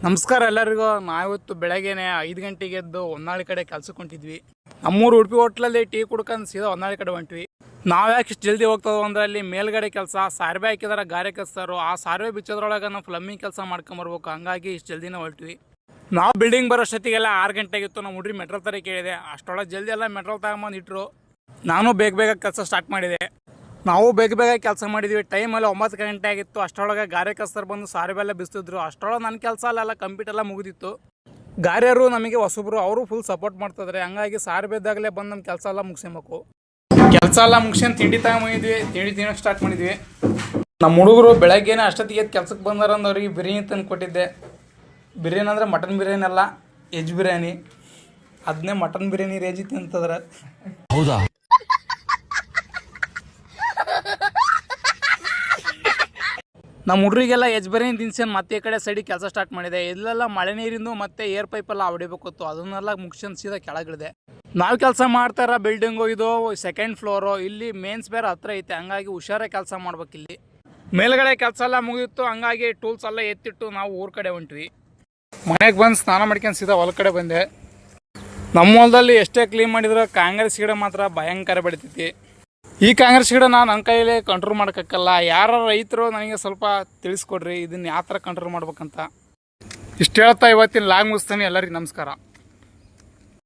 ನಮಸ್ಕಾರ ಎಲ್ಲರಿಗೂ. ನಾವಿವತ್ತು ಬೆಳಗ್ಗೆನೆ 5 ಗಂಟೆಗೆ ಎದ್ದು ಹೊನ್ನಾಳಿ ಕಡೆ ಕೆಲ್ಸಕ್ಕೆ ಹೊಂಟಿದ್ವಿ. ನಮ್ಮೂರು ಉಡುಪಿ ಹೋಟ್ಲಲ್ಲಿ ಟೀ ಕುಡ್ಕೊಂಡು ಸೀದಾ ಹೊನ್ನಾಳಿ ಕಡೆ ಹೊಂಟ್ವಿ. ನಾವು ಯಾಕೆ ಇಷ್ಟು ಜಲ್ದಿ ಹೋಗ್ತದೋ ಅಂದ್ರೆ ಅಲ್ಲಿ ಮೇಲ್ಗಡೆ ಕೆಲಸ ಸಾರ್ವೆ ಹಾಕಿದಾರೆ ಗಾರೆ ಕೆಲಸರು. ಆ ಸಾರ್ವೆ ಬಿಚ್ಚೋದ್ರೊಳಗೆ ನಾವು ಪ್ಲಮ್ಮಿಂಗ್ ಕೆಲಸ ಮಾಡ್ಕೊಂಬರ್ಬೇಕು. ಹಂಗಾಗಿ ಇಷ್ಟು ಜಲ್ದಿನೇ ಹೊರಟ್ವಿ. ನಾವು ಬಿಲ್ಡಿಂಗ್ ಬರೋಷ್ಟೊತ್ತಿಗೆಲ್ಲ 6 ಗಂಟೆಗಿತ್ತು. ನಾವು ಹುಡ್ರಿ ಮೆಟ್ರೋಲ್ ತರ ಕೇಳಿದೆ. ಅಷ್ಟೊಳಗೆ ಜಲ್ದಿ ಎಲ್ಲ ಮೆಟ್ರೋಲ್ ತಗೊಂಬಂದು ಇಟ್ಟರು. ನಾನು ಬೇಗ ಕೆಲಸ ಸ್ಟಾರ್ಟ್ ಮಾಡಿದೆ. ನಾವು ಬೇಗ ಕೆಲಸ ಮಾಡಿದ್ವಿ. ಟೈಮಲ್ಲಿ 9 ಗಂಟೆ ಆಗಿತ್ತು. ಅಷ್ಟರೊಳಗೆ ಗಾರೆ ಕಸ್ತರು ಬಂದು ಸಾರ್ವೆ ಎಲ್ಲ ಬಿಸ್ತಿದ್ರು. ಅಷ್ಟರೊಳಗೆ ನನ್ನ ಕೆಲಸ ಅಲ್ಲೆಲ್ಲ ಕಂಪ್ಲೀಟ್ ಎಲ್ಲ ಮುಗಿದಿತ್ತು. ಗಾರೆಯರು ನಮಗೆ ಹೊಸಬ್ರು, ಅವರು ಫುಲ್ ಸಪೋರ್ಟ್ ಮಾಡ್ತಿದ್ರೆ. ಹಂಗಾಗಿ ಸಾರ್ವೆ ಇದ್ದಾಗಲೇ ಬಂದು ನಮ್ಮ ಕೆಲಸ ಎಲ್ಲ ಮುಗಿಸ್ಬೇಕು. ಕೆಲಸ ಎಲ್ಲ ಮುಗಿಸ್ಕೊಂಡು ತಿಂಡಿ ತಗೊಂಡಿದ್ವಿ. ತಿನ್ನೋಕೆ ಸ್ಟಾರ್ಟ್ ಮಾಡಿದ್ವಿ. ನಮ್ಮ ಹುಡುಗರು ಬೆಳಗ್ಗೆನೇ ಅಷ್ಟೊತ್ತಿಗೆ ಕೆಲ್ಸಕ್ಕೆ ಬಂದಾರಂದು ಅವ್ರಿಗೆ ಬಿರಿಯಾನಿ ತಂದು ಕೊಟ್ಟಿದ್ದೆ. ಬಿರಿಯಾನಿ ಅಂದರೆ ಮಟನ್ ಬಿರಿಯಾನಿ ಅಲ್ಲ, ವೆಜ್ ಬಿರಿಯಾನಿ. ಅದನ್ನೇ ಮಟನ್ ಬಿರಿಯಾನಿ ರೇಜಿ ತಿಂತದ್ರೆ. ಹೌದಾ? ನಮ್ಮ ಹುಡುಗರಿಗೆಲ್ಲ ವೆಜ್ ಬಿರಿಯಾನಿ ತಿನ್ಸ್ಕೊಂಡು ಮತ್ತೆ ಈ ಕಡೆ ಸೈಡಿಗೆ ಕೆಲಸ ಸ್ಟಾರ್ಟ್ ಮಾಡಿದೆ. ಇಲ್ಲೆಲ್ಲ ಮಳೆ ನೀರಿಂದು ಮತ್ತೆ ಏರ್ ಪೈಪೆಲ್ಲ ಹೊಡಿಬೇಕಿತ್ತು. ಅದನ್ನೆಲ್ಲ ಮುಗಿಸ್ಕೊಂಡು ಸೀದಾ ಕೆಳಗಿಳಿದೆ. ನಾವು ಕೆಲಸ ಮಾಡ್ತಾರ ಬಿಲ್ಡಿಂಗು ಇದು 2nd ಫ್ಲೋರು. ಇಲ್ಲಿ ಮೇನ್ಸ್ ಬೇರೆ ಹತ್ರ ಐತೆ. ಹಂಗಾಗಿ ಹುಷಾರೇ ಕೆಲಸ ಮಾಡ್ಬೇಕಿಲ್ಲಿ. ಮೇಲ್ಗಡೆ ಕೆಲಸ ಎಲ್ಲ ಮುಗಿಯಿತು. ಹಂಗಾಗಿ ಟೂಲ್ಸ್ ಎಲ್ಲ ಎತ್ತಿಟ್ಟು ನಾವು ಊರ ಕಡೆ ಹೊಂಟ್ವಿ. ಮನೆಗೆ ಬಂದು ಸ್ನಾನ ಮಾಡ್ಕೊಂಡು ಸೀದಾ ಹೊಲ ಕಡೆ ಬಂದೆ. ನಮ್ಮ ಹೊಲದಲ್ಲಿ ಎಷ್ಟೇ ಕ್ಲೀನ್ ಮಾಡಿದ್ರು ಕಾಂಗ್ರೆಸ್ ಗಿಡ ಮಾತ್ರ ಭಯಂಕರ ಬೆಳಿತೈತಿ. ಈ ಕಾಂಗ್ರೆಸ್ ಗಿಡ ನನ್ನ ಕೈಲೇ ಕಂಟ್ರೋಲ್ ಮಾಡೋಕ್ಕಲ್ಲ. ಯಾರು ರೈತರು ನನಗೆ ಸ್ವಲ್ಪ ತಿಳಿಸ್ಕೊಡ್ರಿ ಇದನ್ನು ಯಾವ ಥರ ಕಂಟ್ರೋಲ್ ಮಾಡ್ಬೇಕಂತ. ಇಷ್ಟು ಹೇಳ್ತಾ ಇವತ್ತಿನ ಲಾಗ್ ಮುಗಿಸ್ತಾನೆ. ಎಲ್ಲರಿಗೂ ನಮಸ್ಕಾರ.